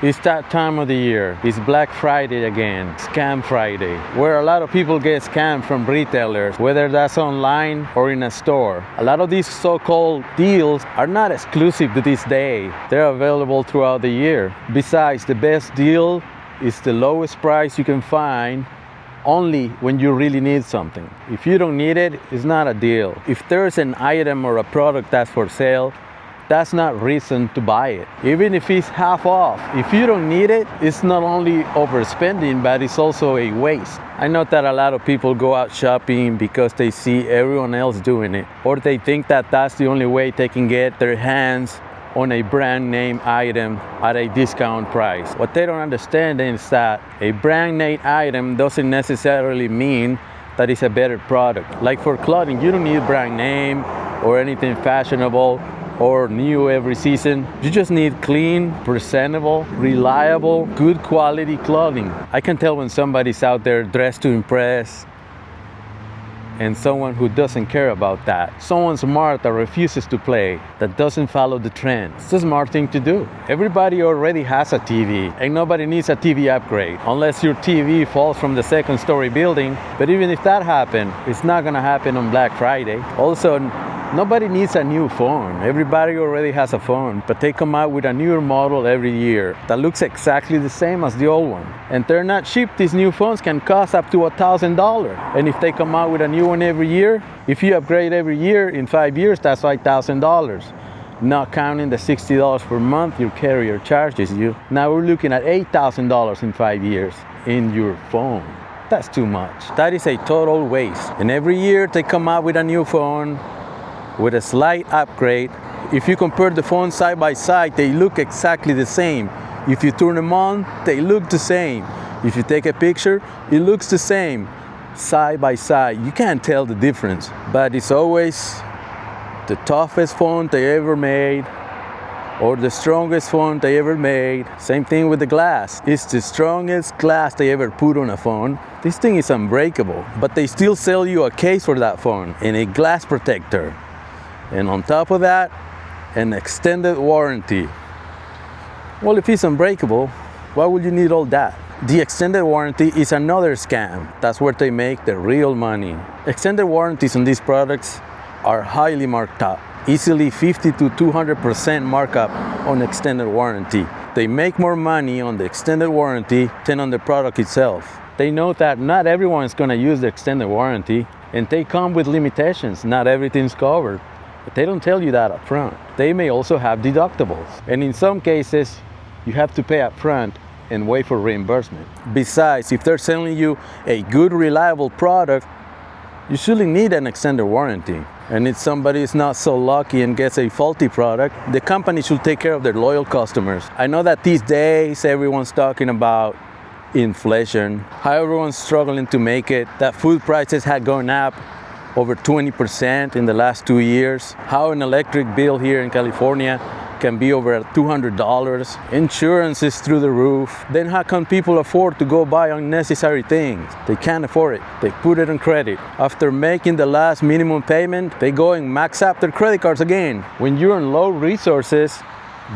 It's that time of the year. It's Black Friday again, Scam Friday, where a lot of people get scammed from retailers, whether that's online or in a store. A lot of these so-called deals are not exclusive to this day. They're available throughout the year. Besides, the best deal is the lowest price you can find only when you really need something. If you don't need it, it's not a deal. If there's an item or a product that's for sale, that's not reason to buy it, even if it's half off. If you don't need it, it's not only overspending, but it's also a waste. I know that a lot of people go out shopping because they see everyone else doing it, or they think that that's the only way they can get their hands on a brand name item at a discount price. What they don't understand is that a brand name item doesn't necessarily mean that it's a better product. Like for clothing, you don't need brand name or anything fashionable or new every season. You just need clean, presentable, reliable, good quality clothing. I can tell when somebody's out there dressed to impress and someone who doesn't care about that. Someone smart that refuses to play, that doesn't follow the trend. It's a smart thing to do. Everybody already has a TV, and nobody needs a TV upgrade, unless your TV falls from the second-story building. But even if that happened, it's not gonna happen on Black Friday. Also, nobody needs a new phone. Everybody already has a phone, but they come out with a newer model every year that looks exactly the same as the old one. And they're not cheap. These new phones can cost up to $1,000. And if they come out with a new one every year, if you upgrade every year, in 5 years, that's $5,000. Not counting the $60 per month your carrier charges you. Now we're looking at $8,000 in 5 years in your phone. That's too much. That is a total waste. And every year they come out with a new phone with a slight upgrade. If you compare the phones side by side, they look exactly the same. If you turn them on, they look the same. If you take a picture, it looks the same. Side by side, you can't tell the difference. But it's always the toughest phone they ever made, or the strongest phone they ever made. Same thing with the glass. It's the strongest glass they ever put on a phone. This thing is unbreakable, but they still sell you a case for that phone and a glass protector. And on top of that, an extended warranty. Well, if it's unbreakable, why would you need all that? The extended warranty is another scam. That's where they make the real money. Extended warranties on these products are highly marked up. Easily 50 to 200% markup on extended warranty. They make more money on the extended warranty than on the product itself. They know that not everyone is going to use the extended warranty, and they come with limitations. Not everything's covered. But they don't tell you that up front. They may also have deductibles. And in some cases, you have to pay up front and wait for reimbursement. Besides, if they're selling you a good, reliable product, you surely need an extended warranty. And if somebody is not so lucky and gets a faulty product, the company should take care of their loyal customers. I know that these days, everyone's talking about inflation, how everyone's struggling to make it, that food prices had gone up over 20% in the last 2 years, how an electric bill here in California can be over $200, insurance is through the roof. Then how can people afford to go buy unnecessary things? They can't afford it. They put it on credit. After making the last minimum payment, they go and max out their credit cards again. When you're on low resources,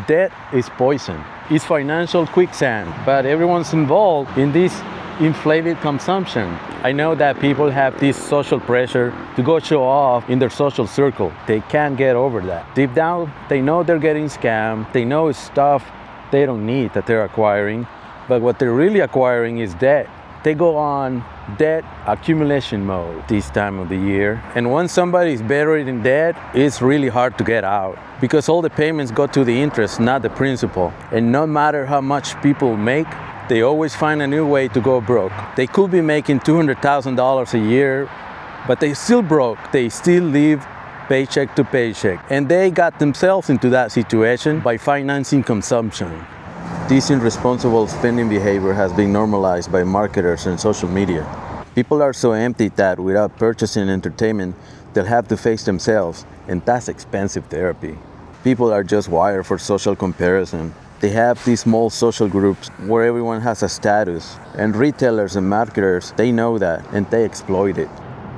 debt is poison. It's financial quicksand, but everyone's involved in this inflated consumption. I know that people have this social pressure to go show off in their social circle. They can't get over that. Deep down, they know they're getting scammed. They know it's stuff they don't need that they're acquiring, but what they're really acquiring is debt. They go on debt accumulation mode this time of the year. And once somebody is buried in debt, it's really hard to get out because all the payments go to the interest, not the principal. And no matter how much people make, they always find a new way to go broke. They could be making $200,000 a year, but they still broke. They still live paycheck to paycheck. And they got themselves into that situation by financing consumption. This irresponsible spending behavior has been normalized by marketers and social media. People are so empty that without purchasing entertainment, they'll have to face themselves, and that's expensive therapy. People are just wired for social comparison. They have these small social groups where everyone has a status, and retailers and marketers, they know that and they exploit it.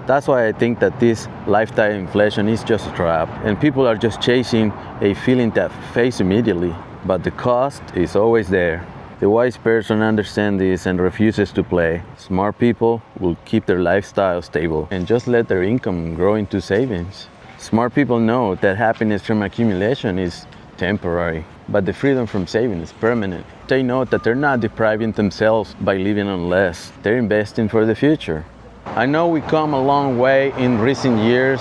That's why I think that this lifestyle inflation is just a trap, and people are just chasing a feeling that fades immediately. but the cost is always there. The wise person understands this and refuses to play. Smart people will keep their lifestyle stable and just let their income grow into savings. Smart people know that happiness from accumulation is temporary, but the freedom from saving is permanent. They know that they're not depriving themselves by living on less. They're investing for the future. I know we come a long way in recent years,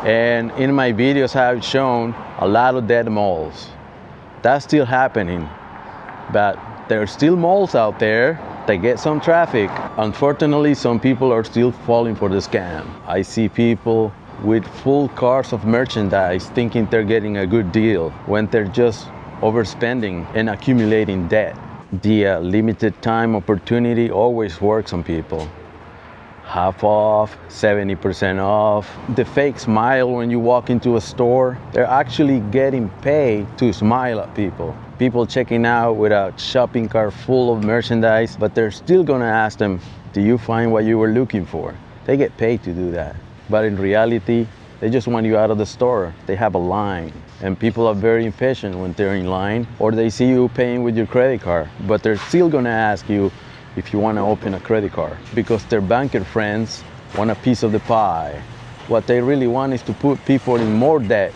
and in my videos I've shown a lot of dead malls. That's still happening, but there are still malls out there that get some traffic. Unfortunately, some people are still falling for the scam. I see people with full carts of merchandise thinking they're getting a good deal when they're just overspending and accumulating debt. The limited time opportunity always works on people. Half off, 70% off. The fake smile when you walk into a store, they're actually getting paid to smile at people. People checking out with a shopping cart full of merchandise, but they're still gonna ask them, do you find what you were looking for? They get paid to do that. But in reality, they just want you out of the store. They have a line, and people are very impatient when they're in line, or they see you paying with your credit card, but they're still gonna ask you if you want to open a credit card because their banker friends want a piece of the pie. What they really want is to put people in more debt.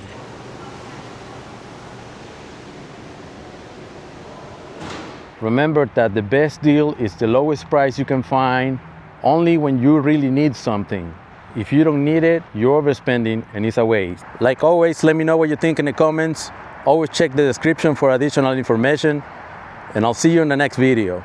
Remember that the best deal is the lowest price you can find only when you really need something. If you don't need it, you're overspending and it's a waste. Like always, let me know what you think in the comments. Always check the description for additional information, and I'll see you in the next video.